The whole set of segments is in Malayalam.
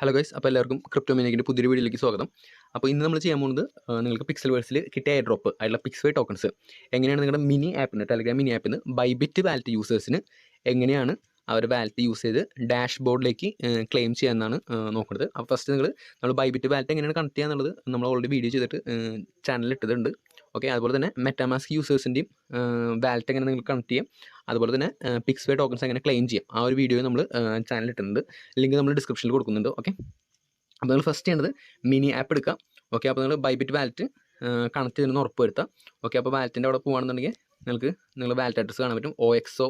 ഹലോ ഗൈസ്, അപ്പോൾ എല്ലാവർക്കും ക്രിപ്റ്റോ മീനിക്കിൻ്റെ പുതിയൊരു വീഡിയോയിലേക്ക് സ്വാഗതം. അപ്പോൾ ഇന്ന് നമ്മൾ ചെയ്യാൻ പോകുന്നത് നിങ്ങൾക്ക് പിക്സൽ വേഴ്സിൽ കിട്ടിയ എയർ ഡ്രോപ്പ് ആയിട്ടുള്ള പിക്സ്വേ ടോക്കൺസ് എങ്ങനെയാണ് നിങ്ങളുടെ മിനി ആപ്പിന് ടെലഗ്രാം മിനി ആപ്പിന് ബൈബിറ്റ് വാലറ്റ് യൂസേഴ്സിന് എങ്ങനെയാണ് അവർ വാലറ്റ് യൂസ് ചെയ്ത് ഡാഷ് ബോർഡിലേക്ക് ക്ലെയിം ചെയ്യാമെന്നാണ് നോക്കുന്നത്. അപ്പോൾ ഫസ്റ്റ് നമ്മൾ ബൈബിറ്റ് വാലറ്റ് എങ്ങനെയാണ് കണക്ട് ചെയ്യുക എന്നുള്ളത് നമ്മൾ ഓൾറെഡി വീഡിയോ ചെയ്തിട്ട് ചാനലിൽ ഇട്ടിട്ടുണ്ട്. ഓക്കെ, അതുപോലെ തന്നെ മെറ്റാമാസ്ക് യൂസേഴ്സിൻ്റെയും വാലറ്റ് എങ്ങനെ നിങ്ങൾക്ക് കണക്ട് ചെയ്യാം, അതുപോലെ തന്നെ പിക്സ്വേ ടോക്കൺസ് എങ്ങനെ ക്ലെയിം ചെയ്യാം, ആ ഒരു വീഡിയോ നമ്മൾ ചാനലിൽ ഇട്ടിട്ടുണ്ട്. ലിങ്ക് നമ്മൾ ഡിസ്ക്രിപ്ഷനിൽ കൊടുക്കുന്നുണ്ട്. ഓക്കെ, അപ്പോൾ നിങ്ങൾ ഫസ്റ്റ് ചെയ്യേണ്ടത് മിനി ആപ്പ് എടുക്കുക. ഓക്കെ, അപ്പോൾ നിങ്ങൾ ബൈബിറ്റ് വാലറ്റ് കണക്ട് ചെയ്തെന്ന് ഉറപ്പ് വരുത്താം. ഓക്കെ, അപ്പോൾ വാലറ്റിൻ്റെ അവിടെ പോകുകയാണെന്നുണ്ടെങ്കിൽ നിങ്ങൾ വാലറ്റ് അഡ്രസ്സ് കാണാൻ പറ്റും. OXO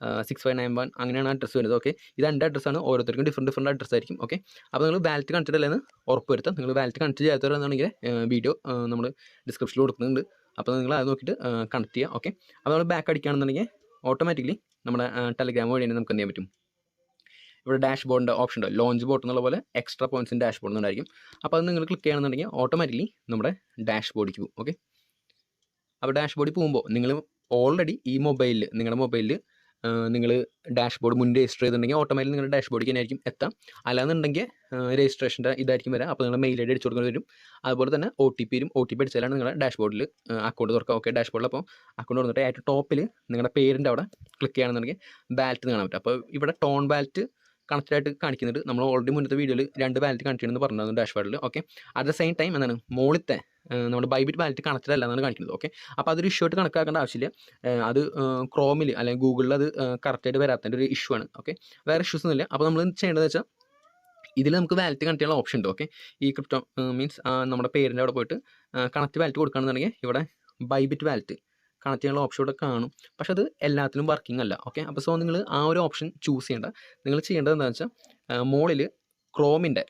6591 അങ്ങനെയാണ് അഡ്രസ്സ് വരുന്നത്. ഓക്കെ, ഇത് എൻ്റെ അഡ്രസ്സാണ്. ഓരോരുത്തർക്കും ഡിഫറെൻറ്റ് അഡ്രസ്സ് ആയിരിക്കും. ഓക്കെ, അപ്പോൾ നിങ്ങൾ വാലറ്റ് കണക്റ്റഡ് അല്ലെന്ന് ഉറപ്പ് വരുത്താം. നിങ്ങൾ വാലറ്റ് കണക്ട് ചെയ്യാത്തവരാണെന്നുണ്ടെങ്കിൽ വീഡിയോ നമ്മൾ ഡിസ്ക്രിപ്ഷനിൽ കൊടുക്കുന്നുണ്ട്. അപ്പോൾ നിങ്ങൾ അത് നോക്കിയിട്ട് കണക്ട് ചെയ്യുക. ഓക്കെ, അപ്പോൾ നമ്മൾ ബാക്ക് അടിക്കുകയാണെന്നുണ്ടെങ്കിൽ ഓട്ടോമാറ്റിക്കലി നമ്മുടെ ടെലഗ്രാം വഴി തന്നെ നമുക്ക് എന്ത് ചെയ്യാൻ പറ്റും, ഇവിടെ ഡാഷ് ബോർഡിൻ്റെ ഓപ്ഷൻ ഉണ്ട്. ലോഞ്ച് ബോട്ട് എന്നുള്ള പോലെ എക്സ്ട്രാ പോയിൻറ്റ്സിൻ്റെ ഡാഷ് ബോർഡ് ഉണ്ടായിരിക്കും. അപ്പോൾ അത് നിങ്ങൾ ക്ലിക്ക് ചെയ്യുകയാണെന്നുണ്ടെങ്കിൽ ഓട്ടോമാറ്റിക്കലി നമ്മുടെ ഡാഷ് ബോർഡിലേക്ക് പോകും. ഓക്കെ, അപ്പോൾ ഡാഷ് ബോർഡിൽ പോകുമ്പോൾ നിങ്ങൾ ഓൾറെഡി ഈ മൊബൈലിൽ നിങ്ങളുടെ മൊബൈലിൽ നിങ്ങൾ ഡാഷ് ബോർഡ് മുൻ രജിസ്റ്റർ ചെയ്തിട്ടുണ്ടെങ്കിൽ ഓട്ടോമാറ്റിക്കലി നിങ്ങളുടെ ഡാഷ് ബോർഡിലേക്ക് തന്നെ ആയിരിക്കും എത്താം. അല്ലാന്നുണ്ടെങ്കിൽ രജിസ്ട്രേഷൻ്റെ ഇതായിരിക്കും വരാം. അപ്പോൾ നിങ്ങൾ മെയിൽ ID അടിച്ചു കൊടുക്കേണ്ടി വരും. അതുപോലെ തന്നെ OTP വരും. OTP അടിച്ചാലാണ് നിങ്ങളുടെ ഡാഷ് ബോർഡിൽ അക്കൗണ്ട് തുറക്കുക. ഓക്കെ, ഡാഷ് ബോർഡിൽ അപ്പോൾ അക്കൗണ്ട് തുറന്നിട്ട് ഏറ്റവും ടോപ്പിൽ നിങ്ങളുടെ പേരിൻ്റെ അവിടെ ക്ലിക്ക് ചെയ്യുകയാണെന്നുണ്ടെങ്കിൽ വാലറ്റ് കാണാൻ പറ്റും. അപ്പോൾ ഇവിടെ ടോൺ വാലറ്റ് കണക്റ്റഡ് ആയിട്ട് കാണിക്കുന്നുണ്ട്. നമ്മൾ ഓൾറെഡി മുന്നത്തെ വീഡിയോയിൽ 2 വാലറ്റ് കണക്ട് ചെയ്യണമെന്ന് പറഞ്ഞിരുന്നു ഡാഷ് ബോർഡിൽ. Okay, at the same time എന്താണ് മോളിത്തെ നമ്മുടെ ബൈബിറ്റ് വാലറ്റ് കണക്റ്റഡ് അല്ല എന്നാണ് കാണിക്കുന്നത്. ഓക്കെ, അപ്പോൾ അതൊരു ഇഷ്യൂ ആയിട്ട് കണക്കാക്കേണ്ട ആവശ്യമില്ല. അത് ക്രോമിൽ അല്ലെങ്കിൽ ഗൂഗിളിൽ അത് കറക്റ്റായിട്ട് വരാത്തതിൻ്റെ ഒരു ഇഷ്യൂ ആണ്. ഓക്കെ, വേറെ ഇഷ്യൂസ് ഒന്നുമില്ല. അപ്പോൾ നമ്മൾ ചെയ്യേണ്ടതെന്ന് വെച്ചാൽ ഇതിൽ നമുക്ക് വാലറ്റ് കണക്ട് ചെയ്യാനുള്ള ഓപ്ഷൻ ഉണ്ട്. ഓക്കെ, ഈ ക്രിപ്റ്റോ മീൻസ് നമ്മുടെ പേരിൻ്റെ അവിടെ പോയിട്ട് കണക്റ്റ് വാലറ്റ് കൊടുക്കുകയാണെന്നുണ്ടെങ്കിൽ ഇവിടെ ബൈബിറ്റ് വാലറ്റ് കണക്ട് ചെയ്യാനുള്ള ഓപ്ഷൻ ഇവിടെ കാണും. പക്ഷെ അത് എല്ലാത്തിലും വർക്കിംഗ് അല്ല. ഓക്കെ, അപ്പോൾ സോ നിങ്ങൾ ആ ഒരു ഓപ്ഷൻ ചൂസ് ചെയ്യേണ്ട. നിങ്ങൾ ചെയ്യേണ്ടത് എന്താണെന്ന് വെച്ചാൽ മുകളിൽ ക്രോമിൻ്റെ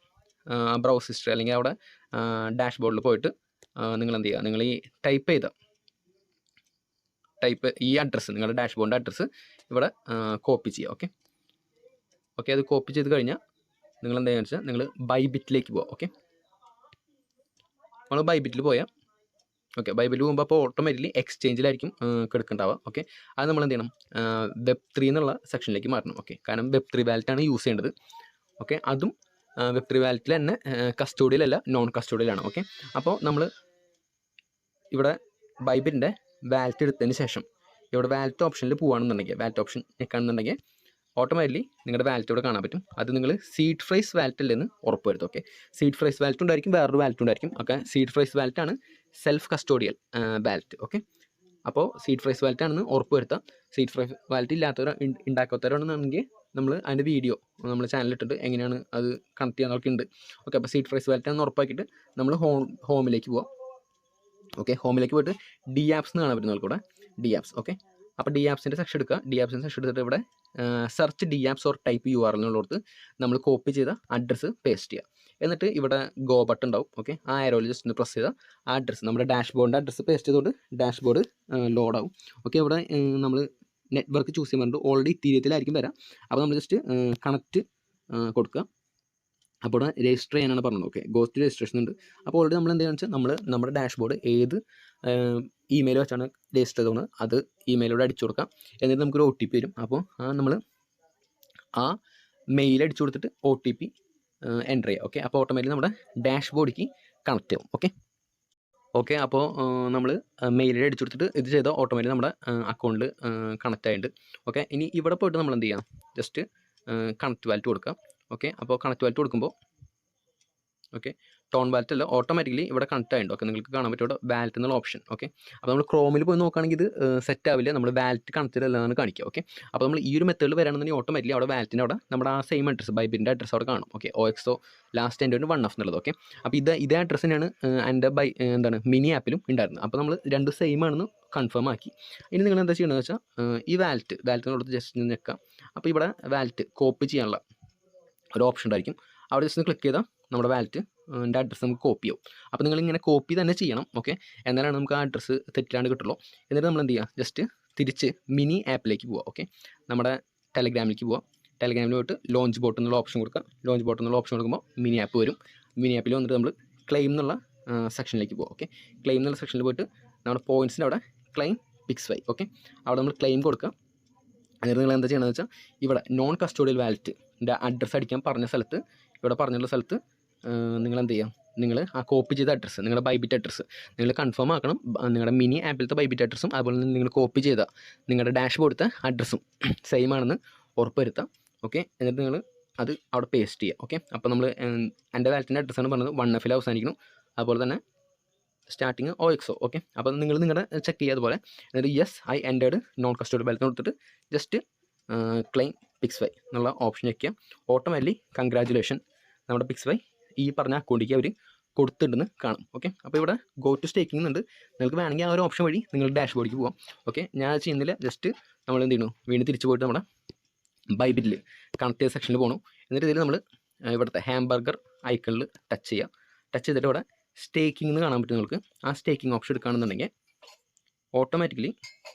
ബ്രൗസ് ഹിസ്റ്ററി അല്ലെങ്കിൽ അവിടെ ഡാഷ് ബോർഡിൽ പോയിട്ട് നിങ്ങൾ എന്ത് ചെയ്യുക, നിങ്ങൾ ഈ ടൈപ്പ് ഈ അഡ്രസ്സ് നിങ്ങളുടെ ഡാഷ് ബോർഡിൻ്റെ അഡ്രസ്സ് ഇവിടെ കോപ്പി ചെയ്യുക. ഓക്കെ, ഓക്കെ, അത് കോപ്പി ചെയ്ത് കഴിഞ്ഞാൽ നിങ്ങൾ എന്താ വെച്ചാൽ നിങ്ങൾ ബൈബിറ്റിലേക്ക് പോവുക. ഓക്കെ, നമ്മൾ ബൈബിറ്റിൽ പോയാൽ ഓക്കെ, ബൈബിറ്റിൽ പോകുമ്പോൾ അപ്പോൾ ഓട്ടോമാറ്റിക്കലി എക്സ്ചേഞ്ചിലായിരിക്കും കിടക്കുന്നുണ്ടാവുക. ഓക്കെ, അത് നമ്മൾ എന്ത് ചെയ്യണം, Web3 എന്നുള്ള സെക്ഷനിലേക്ക് മാറണം. ഓക്കെ, കാരണം Web3 വാലറ്റാണ് യൂസ് ചെയ്യേണ്ടത്. ഓക്കെ, അതും Web3 വാലറ്റിൽ തന്നെ കസ്റ്റോഡിയലല്ല, നോൺ കസ്റ്റോഡിയലാണ്. ഓക്കെ, അപ്പോൾ നമ്മൾ ഇവിടെ ബൈബിറ്റിൻ്റെ വാലറ്റ് എടുത്തതിന് ശേഷം ഇവിടെ വാലറ്റ് ഓപ്ഷനിൽ പോകുകയാണെന്നുണ്ടെങ്കിൽ വാലറ്റ് ഓപ്ഷൻ നിൽക്കുകയാണെന്നുണ്ടെങ്കിൽ ഓട്ടോമാറ്റിക്കലി നിങ്ങളുടെ വാലറ്റ് ഇവിടെ കാണാൻ പറ്റും. അത് നിങ്ങൾ സീഡ് ഫ്രൈസ് വാലറ്റ് അല്ലെന്ന് ഉറപ്പ് വരുത്തും. ഓക്കെ, സീഡ് ഫ്രൈസ് വാലറ്റ് ഉണ്ടായിരിക്കും, വേറൊരു വാലറ്റ് ഉണ്ടായിരിക്കും. ഓക്കെ, സീഡ് ഫ്രൈസ് വാലറ്റാണ് സെൽഫ് കസ്റ്റോഡിയൽ വാലറ്റ്. ഓക്കെ, അപ്പോൾ സീഡ് ഫ്രൈസ് വാലറ്റ് ആണെന്ന് ഉറപ്പ് വരുത്താം. സീഡ് ഫ്രൈസ് വാലറ്റ് ഉണ്ടാക്കാത്തവരാണെന്നുണ്ടെങ്കിൽ നമ്മൾ അതിൻ്റെ വീഡിയോ നമ്മൾ ചാനലിട്ടിട്ട് എങ്ങനെയാണ് അത് കണക്ട് ചെയ്യാനൊക്കെ ഉണ്ട്. ഓക്കെ, അപ്പോൾ സീഡ് ഫ്രൈസ് വാലറ്റ് ആണെന്ന് ഉറപ്പാക്കിയിട്ട് നമ്മൾ ഹോമിലേക്ക് പോവാം. ഓക്കെ, ഹോമിലേക്ക് പോയിട്ട് DApps എന്ന് കാണാൻ പറ്റും നമുക്കിവിടെ DApps. ഓക്കെ, അപ്പോൾ DAppsൻ്റെ സെക്ഷൻ എടുക്കുക. DAppsൻ്റെ സെക്ഷൻ എടുത്തിട്ട് ഇവിടെ search DApps or type URL എന്നുള്ളടത്ത് നമ്മൾ കോപ്പി ചെയ്ത അഡ്രസ്സ് പേസ്റ്റ് ചെയ്യുക. എന്നിട്ട് ഇവിടെ ഗോ ബട്ടൺ ഉണ്ടാവും. ഓക്കെ, ആ ആരോയിൽ ജസ്റ്റ് ഒന്ന് പ്രസ് ചെയ്താൽ ആ അഡ്രസ്സ് നമ്മുടെ ഡാഷ് ബോർഡിൻ്റെ അഡ്രസ്സ് പേസ്റ്റ് ചെയ്തുകൊണ്ട് ഡാഷ് ബോർഡ് ലോഡാവും. ഓക്കെ, ഇവിടെ നമ്മൾ നെറ്റ്വർക്ക് ചൂസ് ചെയ്യാൻ പറഞ്ഞിട്ട് ഓൾറെഡി ഇത്തീരിയത്തിലായിരിക്കും വരാം. അപ്പോൾ നമ്മൾ ജസ്റ്റ് കണക്റ്റ് കൊടുക്കുക. അപ്പോൾ ഇവിടെ രജിസ്റ്റർ ചെയ്യാനാണ് പറഞ്ഞത്. ഓക്കെ, ഗോസ്റ്റ് രജിസ്ട്രേഷൻ ഉണ്ട്. അപ്പോൾ ഓൾറെഡി നമ്മൾ എന്താണെന്ന് വെച്ചാൽ നമ്മുടെ ഡാഷ് ബോർഡ് ഏത് ഇമെയിൽ വെച്ചാണ് രജിസ്റ്റർ ചെയ്തത് അത് ഇമെയിലൂടെ അടിച്ചു കൊടുക്കാം. എന്നിട്ട് നമുക്കൊരു OTP വരും. അപ്പോൾ നമ്മൾ ആ മെയിൽ അടിച്ചു കൊടുത്തിട്ട് OTP എൻ്റർ ചെയ്യുക. ഓക്കെ, അപ്പോൾ ഓട്ടോമാറ്റിക്കലി നമ്മുടെ ഡാഷ് ബോർഡിലേക്ക് കണക്റ്റ് ആവും. ഓക്കെ, അപ്പോൾ നമ്മൾ മെയിൽ അടിച്ചു കൊടുത്തിട്ട് ഇത് ചെയ്താൽ ഓട്ടോമാറ്റിക്കലി നമ്മുടെ അക്കൗണ്ടിൽ കണക്റ്റ് ആയിട്ടുണ്ട്. ഓക്കെ, ഇനി ഇവിടെ പോയിട്ട് നമ്മൾ എന്ത് ചെയ്യാം, ജസ്റ്റ് കണക്റ്റ് വാലറ്റ് കൊടുക്കാം. ഓക്കെ, അപ്പോൾ കണക്റ്റ് വാലറ്റ് കൊടുക്കുമ്പോൾ ഓക്കെ, ടോൺ വാലറ്റ് അല്ല, ഓട്ടോമാറ്റിക്കലി ഇവിടെ കണക്റ്റ് ആയിട്ടുണ്ട്. ഓക്കെ, നിങ്ങൾക്ക് കാണാൻ പറ്റും ഇവിടെ വാലറ്റ് എന്നുള്ള ഓപ്ഷൻ. ഓക്കെ, അപ്പോൾ നമ്മൾ ക്രോമിൽ പോയി നോക്കുകയാണെങ്കിൽ ഇത് സെറ്റ് ആവില്ല, നമ്മൾ വാലറ്റ് കണക്റ്റഡ് അല്ലാതാണ് കാണിക്കുക. ഓക്കെ, അപ്പോൾ നമ്മൾ ഈ ഒരു മെത്തേഡിൽ വരാണെന്നുണ്ടെങ്കിൽ ഓട്ടോമാറ്റിക്കലി അവിടെ വാലറ്റിൻ്റെ അവിടെ നമ്മുടെ ആ സെയിം അഡ്രസ്സ് ബൈബിറ്റിൻ്റെ അഡ്രസ്സ് അവിടെ കാണും. ഓക്കെ, OXO ലാസ്റ്റ് എൻ്റെ 1F എന്നുള്ളത്. ഓക്കെ, അപ്പോൾ ഇതേ അഡ്രസ്സ് തന്നെയാണ് എൻ്റെ മിനി ആപ്പിലും ഉണ്ടായിരുന്നത്. അപ്പോൾ നമ്മൾ രണ്ടും സെയിം ആണെന്ന് കൺഫേം ആക്കി. ഇനി നിങ്ങൾ എന്താ ചെയ്യണമെന്ന് വെച്ചാൽ ഈ വാലറ്റിനോട് ജസ്റ്റ് നിൽക്കാം. അപ്പോൾ ഇവിടെ വാലറ്റ് കോപ്പി ചെയ്യാനുള്ള ഒരു ഓപ്ഷൻ ഉണ്ടായിരിക്കും. അവിടെ ജസ്റ്റ് ഒന്ന് ക്ലിക്ക് ചെയ്താൽ നമ്മുടെ വാലറ്റിൻ്റെ അഡ്രസ്സ് നമുക്ക് കോപ്പി ആവും. അപ്പോൾ നിങ്ങളിങ്ങനെ കോപ്പി തന്നെ ചെയ്യണം. ഓക്കെ, എന്നാലാണ് നമുക്ക് ആ അഡ്രസ്സ് തെറ്റില്ലാണ്ട് കിട്ടുള്ളൂ. എന്നിട്ട് നമ്മൾ എന്ത് ചെയ്യുക, ജസ്റ്റ് തിരിച്ച് മിനി ആപ്പിലേക്ക് പോവുക. ഓക്കെ, നമ്മുടെ ടെലഗ്രാമിലേക്ക് പോവുക. ടെലഗ്രാമിൽ പോയിട്ട് ലോഞ്ച് ബോട്ട് എന്നുള്ള ഓപ്ഷൻ കൊടുക്കുക. ലോഞ്ച് ബോട്ട് എന്നുള്ള ഓപ്ഷൻ കൊടുക്കുമ്പോൾ മിനി ആപ്പ് വരും. മിനി ആപ്പിൽ വന്നിട്ട് നമ്മൾ ക്ലെയിം എന്നുള്ള സെക്ഷനിലേക്ക് പോകും. ഓക്കെ, ക്ലെയിം എന്നുള്ള സെക്ഷനിൽ പോയിട്ട് നമ്മുടെ പോയിൻറ്റ്സിൻ്റെ അവിടെ ക്ലെയിം പിക്സ്വൈ. ഓക്കെ, അവിടെ നമ്മൾ ക്ലെയിം കൊടുക്കുക. എന്നിട്ട് നിങ്ങൾ എന്താ ചെയ്യണമെന്ന് വെച്ചാൽ ഇവിടെ നോൺ കസ്റ്റോഡിയൽ വാലറ്റിൻ്റെ അഡ്രസ്സ് അടിക്കാൻ പറഞ്ഞ സ്ഥലത്ത് ഇവിടെ പറഞ്ഞുള്ള സ്ഥലത്ത് നിങ്ങൾ എന്ത് ചെയ്യുക, നിങ്ങൾ ആ കോപ്പി ചെയ്ത അഡ്രസ്സ്, നിങ്ങളുടെ ബൈബിറ്റ് അഡ്രസ്സ് നിങ്ങൾ കൺഫേം ആക്കണം. നിങ്ങളുടെ മിനി ആപ്പിലത്തെ ബൈബിറ്റ് അഡ്രസ്സും അതുപോലെ തന്നെ നിങ്ങൾ കോപ്പി ചെയ്ത നിങ്ങളുടെ ഡാഷ് ബോർഡത്തെ അഡ്രസ്സും സെയിം ആണെന്ന് ഉറപ്പുവരുത്താം. ഓക്കെ, എന്നിട്ട് നിങ്ങൾ അത് അവിടെ പേസ്റ്റ് ചെയ്യുക. ഓക്കെ, അപ്പോൾ നമ്മൾ എൻ്റെ വാലറ്റിൻ്റെ അഡ്രസ്സാണ് പറഞ്ഞത് 1F അവസാനിക്കണം. അതുപോലെ തന്നെ സ്റ്റാർട്ടിങ് OXO. ഓക്കെ, അപ്പോൾ നിങ്ങൾ നിങ്ങളുടെ ചെക്ക് ചെയ്യുക അതുപോലെ. എന്നിട്ട് yes I entered non custodial balance കൊടുത്തിട്ട് ജസ്റ്റ് ക്ലെയിം Pixfy എന്നുള്ള ഓപ്ഷൻ ചെക്ക് ചെയ്യാം. ഓട്ടോമാറ്റിക്കലി കൺഗ്രാജുലേഷൻ, നമ്മുടെ Pixfy ഈ പറഞ്ഞ അക്കൗണ്ടിലേക്ക് അവർ കൊടുത്തിട്ടുണ്ടെന്ന് കാണും. ഓക്കെ, അപ്പോൾ ഇവിടെ ഗോ ടു സ്റ്റേക്കിംഗ് ഉണ്ട്. നിങ്ങൾക്ക് വേണമെങ്കിൽ ആ ഒരു ഓപ്ഷൻ വഴി നിങ്ങൾ ഡാഷ് ബോർഡിലേക്ക് പോകാം. ഓക്കെ, ഞാൻ ചെയ്യുന്നില്ല. ജസ്റ്റ് നമ്മൾ എന്ത് ചെയ്യുന്നു, വീണ്ടും തിരിച്ച് പോയിട്ട് നമ്മുടെ ബൈബിറ്റിൽ കണക്ട് ചെയ്ത സെക്ഷനിൽ പോകണം. എന്നിട്ട് ഇതിൽ നമ്മൾ ഇവിടുത്തെ ഹാംബർഗർ ഐക്കണിൽ ടച്ച് ചെയ്യുക. ടച്ച് ചെയ്തിട്ട് ഇവിടെ സ്റ്റേക്കിംഗ് എന്ന് കാണാൻ പറ്റും. നിങ്ങൾക്ക് ആ സ്റ്റേക്കിംഗ് ഓപ്ഷൻ എടുക്കുകയാണെന്നുണ്ടെങ്കിൽ ഓട്ടോമാറ്റിക്കലി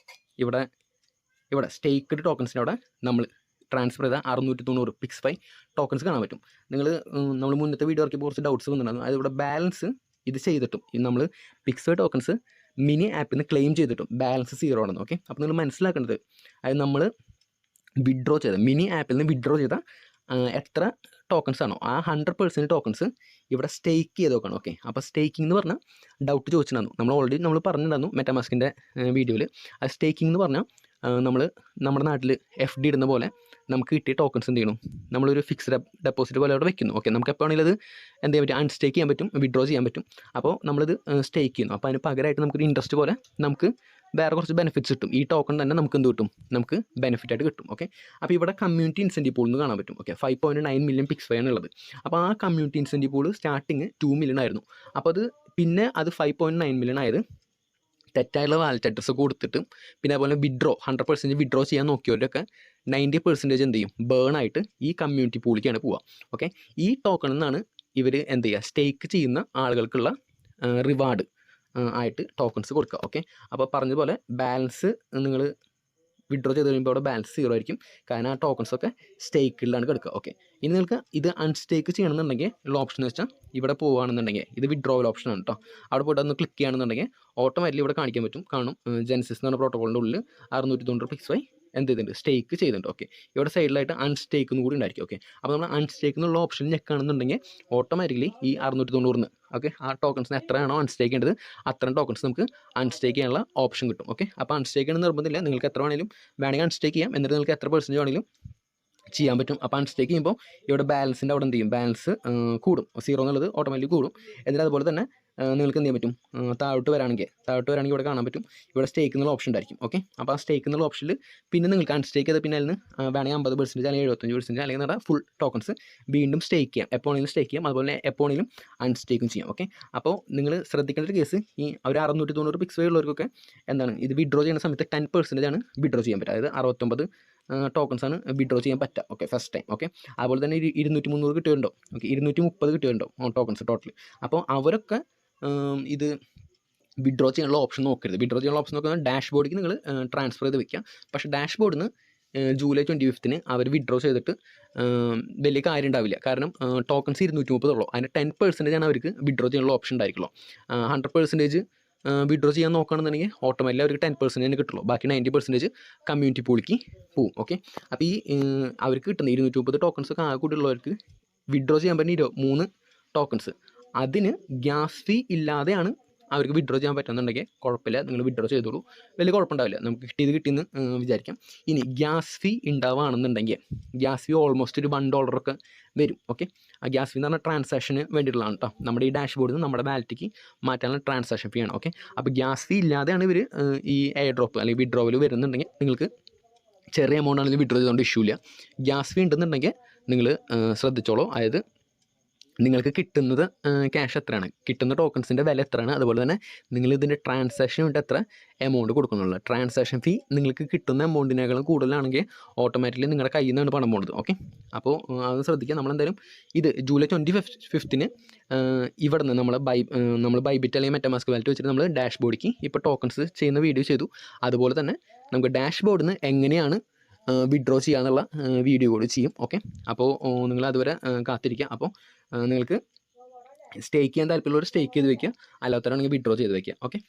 ഇവിടെ സ്റ്റേക്ക്ഡ് ടോക്കൺസിൻ്റെ അവിടെ നമ്മൾ ട്രാൻസ്ഫർ ചെയ്ത 690 Pixfy ടോക്കൺസ് കാണാൻ പറ്റും. നമ്മൾ മുന്നത്തെ വീഡിയോ ഇറക്കിയപ്പോൾ കുറച്ച് ഡൗട്ട്സ് വന്നിട്ടുണ്ടായിരുന്നു. അത് ഇവിടെ ബാലൻസ് ഇത് ചെയ്തിട്ടും നമ്മൾ Pixfy ടോക്കൺസ് മിനി ആപ്പിൽ നിന്ന് ക്ലെയിം ചെയ്തിട്ടും ബാലൻസ് 0 ആണെന്ന്. ഓക്കെ, അപ്പോൾ നിങ്ങൾ മനസ്സിലാക്കേണ്ടത് അത് നമ്മൾ വിഡ്രോ ചെയ്ത മിനി ആപ്പിൽ നിന്ന് വിഡ്രോ ചെയ്ത എത്ര ടോക്കൺസ് ആണോ ആ 100% ടോക്കൺസ് ഇവിടെ സ്റ്റേക്ക് ചെയ്ത് നോക്കണം. ഓക്കെ, അപ്പോൾ സ്റ്റേക്കിംഗ് എന്ന് പറഞ്ഞാൽ ഡൗട്ട് ചോദിച്ചിട്ടുണ്ടായിരുന്നു. നമ്മൾ ഓൾറെഡി പറഞ്ഞിട്ടുണ്ടായിരുന്നു മെറ്റാമാസ്കിൻ്റെ വീഡിയോയിൽ. ആ സ്റ്റേക്കിംഗ് എന്ന് പറഞ്ഞാൽ നമ്മൾ നമ്മുടെ നാട്ടിൽ FD ഇടുന്ന പോലെ നമുക്ക് കിട്ടിയ ടോക്കൺസ് എന്ത് ചെയ്യണം, നമ്മളൊരു ഫിക്സ്ഡ് ഡെപ്പോസിറ്റ് പോലെ അവിടെ വെക്കുന്നു. ഓക്കെ, നമുക്ക് എപ്പോൾ ആണെങ്കിലും അത് എന്ത് ചെയ്യാൻ പറ്റും, അൺസ്റ്റേക്ക് ചെയ്യാൻ പറ്റും, വിഡ്രോ ചെയ്യാൻ പറ്റും. അപ്പോൾ നമ്മളിത് സ്റ്റേക്ക് ചെയ്യുന്നു. അപ്പോൾ അതിന് പകരമായിട്ട് നമുക്കൊരു ഇൻട്രസ്റ്റ് പോലെ നമുക്ക് വേറെ കുറച്ച് ബെനിഫിറ്റ്സ് കിട്ടും. ഈ ടോക്കൺ തന്നെ നമുക്ക് എന്ത് കിട്ടും, നമുക്ക് ബെനിഫിറ്റ് ആയിട്ട് കിട്ടും. ഓക്കെ, അപ്പോൾ ഇവിടെ കമ്മ്യൂണിറ്റി ഇൻസെൻറ്റീവ് പൂൾ എന്ന് കാണാൻ പറ്റും. ഓക്കെ, 5.9 മില്യൺ Pixfy ആണ് ഉള്ളത്. അപ്പോൾ ആ community incentive pool starting 2 million ആയിരുന്നു. അപ്പോൾ അത് പിന്നെ അത് 5.9 മില്യൺ ആയത് തെറ്റായുള്ള വാലറ്റ് അഡ്രസ്സ് കൊടുത്തിട്ട് പിന്നെ അതുപോലെ 100% വിഡ്രോ ചെയ്യാൻ നോക്കിയവരൊക്കെ 90% എന്ത് ചെയ്യും, ബേൺ ആയിട്ട് ഈ കമ്മ്യൂണിറ്റി പൂളിലേക്കാണ് പോവുക. ഓക്കെ, ഈ ടോക്കണിൽ നിന്നാണ് ഇവർ എന്ത് ചെയ്യുക, സ്റ്റേക്ക് ചെയ്യുന്ന ആളുകൾക്കുള്ള റിവാർഡ് ആയിട്ട് ടോക്കൺസ് കൊടുക്കുക. ഓക്കെ, അപ്പോൾ പറഞ്ഞതുപോലെ ബാലൻസ് നിങ്ങൾ വിഡ്രോ ചെയ്ത് കഴിയുമ്പോൾ അവിടെ ബാലൻസ് 0 ആയിരിക്കും. കാരണം ആ ടോക്കൺസൊക്കെ സ്റ്റേക്കിലാണ് കിടക്കുക. ഓക്കെ, ഇനി നിങ്ങൾക്ക് ഇത് അൺസ്റ്റേക്ക് ചെയ്യണമെന്നുണ്ടെങ്കിൽ ഉള്ള ഓപ്ഷൻ എന്ന് വെച്ചാൽ ഇവിടെ പോകുകയാണെന്നുണ്ടെങ്കിൽ ഇത് വിഡ്രോവൽ ഓപ്ഷനാണ് കേട്ടോ. അവിടെ പോയിട്ട് ഒന്ന് ക്ലിക്ക് ചെയ്യുകയാണെന്നുണ്ടെങ്കിൽ ഓട്ടോമാറ്റിക്കലി ഇവിടെ കാണിക്കാൻ പറ്റും, ജെൻസിസ് എന്ന് പറഞ്ഞ പ്രോട്ടോക്കോളിൻ്റെ ഉള്ളിൽ 690 Pixfy എന്ത് ചെയ്തിട്ടുണ്ട്, സ്റ്റേക്ക് ചെയ്തിട്ടുണ്ട്. ഓക്കെ, ഇവിടെ സൈഡിലായിട്ട് അൺസ്റ്റേക്ക് എന്ന് കൂടി ഉണ്ടായിരിക്കും. ഓക്കെ, അപ്പോൾ നമ്മൾ അൺസ്റ്റേക്ക് എന്നുള്ള ഓപ്ഷൻ ഞെക്കുകയാണെന്നുണ്ടെങ്കിൽ ഓട്ടോമാറ്റിക്കലി ഈ 690 ഓക്കെ ആ ടോക്കൺസിന് എത്രയാണോ അൺസ്റ്റേക്ക് ചെയ്യേണ്ടത് അത്രയും ടോക്കൺസ് നമുക്ക് അൺസ്റ്റേക്ക് ചെയ്യാനുള്ള ഓപ്ഷൻ കിട്ടും. ഓക്കെ, അപ്പോൾ അൺസ്റ്റേക്ക് ചെയ്യണമെന്ന് നിർബന്ധമില്ല, നിങ്ങൾക്ക് എത്ര വേണമെങ്കിൽ അൺസ്റ്റേക്ക് ചെയ്യാം. എന്നിട്ട് നിങ്ങൾക്ക് എത്ര % വേണമെങ്കിലും ചെയ്യാൻ പറ്റും. അപ്പോൾ അൺസ്റ്റേക്ക് ചെയ്യുമ്പോൾ ഇവിടെ ബാലൻസിൻ്റെ അവിടെ എന്ത് ചെയ്യും, ബാലൻസ് കൂടും, 0 എന്നുള്ളത് ഓട്ടോമാറ്റിക്കലി കൂടും. എന്നിട്ട് അതുപോലെ തന്നെ നിങ്ങൾക്ക് എന്ത് ചെയ്യാൻ പറ്റും, താഴോട്ട് വരാണെങ്കിൽ ഇവിടെ കാണാൻ പറ്റും, ഇവിടെ സ്റ്റേക്ക് എന്നുള്ള ഓപ്ഷൻ ഉണ്ടായിരിക്കും. ഓക്കെ, അപ്പോൾ ആ സ്റ്റേക്ക് എന്നുള്ള ഓപ്ഷനിൽ പിന്നെ നിങ്ങൾക്ക് അൺസ്റ്റേക്ക് ചെയ്ത പിന്നെ അതിൽ നിന്ന് വേണമെങ്കിൽ 50% അല്ലെങ്കിൽ 75% അല്ലെങ്കിൽ നിങ്ങളുടെ ഫുൾ ടോക്കൺസ് വീണ്ടും സ്റ്റേക്ക് ചെയ്യാം. എപ്പോഴെങ്കിലും സ്റ്റേക്ക് ചെയ്യാം, അതുപോലെ എപ്പോഴെങ്കിലും അൺസ്റ്റേക്കും ചെയ്യാം. ഓക്കെ, അപ്പോൾ നിങ്ങൾ ശ്രദ്ധിക്കേണ്ട ഒരു കേസ്, ഈ ഒരു 690 Pixfy ഉള്ളവർക്കൊക്കെ എന്താണ് ഇത് വിഡ്രോ ചെയ്യുന്ന സമയത്ത് 10% ആണ് വിഡ്രോ ചെയ്യാൻ പറ്റുക. അതായത് 69 ടോക്കൺസാണ് വിഡ്രോ ചെയ്യാൻ പറ്റുക. Okay, first time. ഓക്കെ, അതുപോലെ തന്നെ 200-300 കിട്ടിയിട്ടുണ്ടോ, ഓക്കെ 230 കിട്ടിയിട്ടുണ്ടോ ടോക്കൺസ് ടോട്ടൽ. അപ്പോൾ അവരൊക്കെ ഇത് വിഡ്രോ ചെയ്യാനുള്ള ഓപ്ഷൻ നോക്കരുത്. വിഡ്രോ ചെയ്യാനുള്ള ഓപ്ഷൻ നോക്കുന്നത് ഡാഷ് ബോർഡിലേക്ക് നിങ്ങൾ ട്രാൻസ്ഫർ ചെയ്ത് വെക്കുക. പക്ഷേ ഡാഷ് ബോർഡിൽ നിന്ന് ജൂലൈ 25 അവർ വിഡ്രോ ചെയ്തിട്ട് വലിയ കാര്യം ഉണ്ടാവില്ല. കാരണം ടോക്കൺസ് 230 ഉള്ളൂ. അതിന് 10% ആണ് അവർക്ക് വിഡ്രോ ചെയ്യാനുള്ള ഓപ്ഷൻ ഉണ്ടായിരിക്കുള്ളൂ. 100% വിഡ്രോ ചെയ്യാൻ നോക്കുകയാണെന്നുണ്ടെങ്കിൽ ഓട്ടോമാറ്റിക്കലി അവർക്ക് 10% തന്നെ കിട്ടുള്ളൂ. ബാക്കി 90% കമ്മ്യൂണിറ്റി പൂളിലേക്ക് പോവും. ഓക്കെ, അപ്പോൾ ഈ അവർക്ക് കിട്ടുന്ന 230 ടോക്കൺസ് ഒക്കെ ആകെ കൂടിയുള്ളവർക്ക് വിഡ്രോ ചെയ്യാൻ പറ്റുന്ന 3 ടോക്കൺസ് അതിന് ഗ്യാസ് ഫീ ഇല്ലാതെയാണ് അവർക്ക് വിഡ്രോ ചെയ്യാൻ പറ്റുന്നുണ്ടെങ്കിൽ കുഴപ്പമില്ല, നിങ്ങൾ വിഡ്രോ ചെയ്തോളൂ, വലിയ കുഴപ്പമുണ്ടാവില്ല, നമുക്ക് കിട്ടിയെന്ന് വിചാരിക്കാം. ഇനി ഗ്യാസ് ഫീ ഉണ്ടാവുകയാണെന്നുണ്ടെങ്കിൽ ഗ്യാസ് ഫീ ഓൾമോസ്റ്റ് ഒരു $1 ഒക്കെ വരും. ഓക്കെ, ആ ഗ്യാസ് ഫീ എന്ന് പറഞ്ഞാൽ ട്രാൻസാക്ഷന് വേണ്ടിയിട്ടുള്ളതാണ് കേട്ടോ. നമ്മുടെ ഈ ഡാഷ് ബോർഡിൽ നിന്ന് നമ്മുടെ വാലറ്റിലേക്ക് മാറ്റാനുള്ള ട്രാൻസാക്ഷൻ ഫീ ആണ്. ഓക്കെ, അപ്പോൾ ഗ്യാസ് ഫീ ഇല്ലാതെയാണ് ഇവർ ഈ എയർ ഡ്രോപ്പ് അല്ലെങ്കിൽ വിഡ്രോവൽ വരുന്നുണ്ടെങ്കിൽ നിങ്ങൾക്ക് ചെറിയ എമൗണ്ട് ആണെങ്കിൽ വിഡ്രോ ചെയ്തുകൊണ്ട് ഇഷ്യൂ ഇല്ല. ഗ്യാസ് ഫീ ഉണ്ടെന്നുണ്ടെങ്കിൽ നിങ്ങൾ ശ്രദ്ധിച്ചോളൂ. അതായത് നിങ്ങൾക്ക് കിട്ടുന്നത് ക്യാഷ് എത്രയാണ്, കിട്ടുന്ന ടോക്കൺസിൻ്റെ വില എത്രയാണ്, അതുപോലെ തന്നെ നിങ്ങൾ ഇതിൻ്റെ ട്രാൻസാക്ഷൻ വേണ്ടി എത്ര എമൗണ്ട് കൊടുക്കുന്നുള്ളൂ. ട്രാൻസാക്ഷൻ ഫീ നിങ്ങൾക്ക് കിട്ടുന്ന എമൗണ്ടിനേക്കാളും കൂടുതലാണെങ്കിൽ ഓട്ടോമാറ്റിക്കലി നിങ്ങളുടെ കയ്യിൽ നിന്നാണ് പണം പോകുന്നത്. ഓക്കെ, അപ്പോൾ അത് ശ്രദ്ധിക്കുക. നമ്മളെന്തായാലും ഇത് ജൂലൈ 25 ഇവിടെ നിന്ന് നമ്മൾ ബൈബിറ്റ് അല്ലെങ്കിൽ മെറ്റാമാസ്ക് വാലറ്റ് വെച്ചിട്ട് നമ്മൾ ഡാഷ് ബോർഡിലേക്ക് ഇപ്പോൾ ടോക്കൺസ് ചെയ്യുന്ന വീഡിയോ ചെയ്തു. അതുപോലെ തന്നെ നമുക്ക് ഡാഷ് ബോർഡിൽ നിന്ന് എങ്ങനെയാണ് വിഡ്രോ ചെയ്യാന്നുള്ള വീഡിയോ കൂടി ചെയ്യും. ഓക്കെ, അപ്പോൾ നിങ്ങൾ അതുവരെ കാത്തിരിക്കുക. അപ്പോൾ നിങ്ങൾക്ക് സ്റ്റേക്ക് ചെയ്യാൻ താല്പര്യമുള്ളവർ സ്റ്റേക്ക് ചെയ്ത് വയ്ക്കുക, അല്ലാത്തവരാണെങ്കിൽ വിഡ്രോ ചെയ്ത് വയ്ക്കുക. ഓക്കെ.